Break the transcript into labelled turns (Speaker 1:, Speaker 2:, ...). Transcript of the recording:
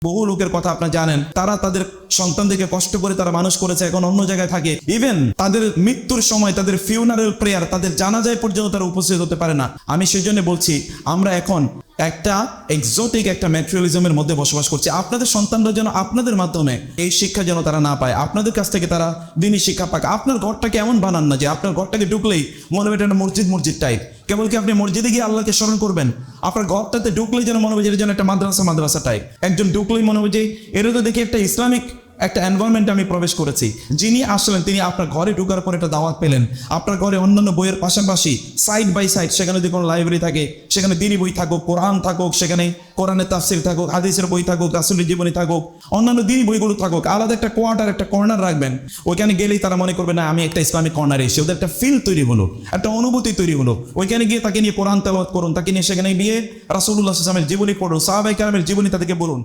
Speaker 1: বহু লোকের কথা আপনারা জানেন, তারা তাদের সন্তানদেরকে কষ্ট করে তারা মানুষ করেছে, এখন অন্য জায়গায় থাকে। ইভেন তাদের মৃত্যুর সময় তাদের ফিউনারেল প্রেয়ার, তাদের জানাজায় পর্যন্ত তারা উপস্থিত হতে পারে না। আমি সেজন্য বলছি, আমরা এখন একটা এক্সোটিক একটা ম্যাটেরিয়ালিজমের মধ্যে বসবাস করছি। আপনাদের সন্তানরা যেন আপনাদের মাধ্যমে এই শিক্ষা যেন তারা না পায়, আপনাদের কাছ থেকে তারা দিনই শিক্ষা পাক। আপনার ঘরটাকে এমন বানান না যে আপনার ঘরটাকে ঢুকলেই মনে হবে এটা মসজিদ টাইপ। কেবল কি আপনি মসজিদে গিয়ে আল্লাহকে স্মরণ করবেন? আপনার ঘরটাতে ঢুকলেই যেন মনে হবে যে এটা যেন একটা মাদ্রাসা টাইপ। একজন ঢুকলেই মনে হবে যে এটা তো দেখি একটা ইসলামিক একটা এনভায়রনমেন্টে আমি প্রবেশ করেছি। যিনি আসলেন তিনি আপনার ঘরে ঢোকার পর একটা দাওয়াত পেলেন। আপনার ঘরে অন্যান্য বইয়ের পাশাপাশি সাইড বাই সাইড সেখানে যদি কোনো লাইব্রেরি থাকে, সেখানে দিনী বই থাকুক, কোরআন থাকুক, সেখানে কোরআনের তাফসির থাকুক, হাদিসের বই থাকুক, রাসূলের জীবনী থাকুক, অন্যান্য দিনী বইগুলো থাকুক। আলাদা একটা একটা কর্নার রাখবেন। ওইখানে গেলেই তারা মনে করবে না আমি একটা ইসলামিক কর্নারে এসেছি। ওদের একটা ফিল তৈরি হলো, একটা অনুভূতি তৈরি হলো। ওইখানে গিয়ে তাকে নিয়ে কোরআন তেলাওয়াত করুন, তাকে নিয়ে সেখানে গিয়ে রাসূলুল্লাহ সাল্লাল্লাহু আলাইহি ওয়াসাল্লামের জীবনী পড়ুন, সাহাবায়ে কেরামের জীবনী তাদেরকে বলুন।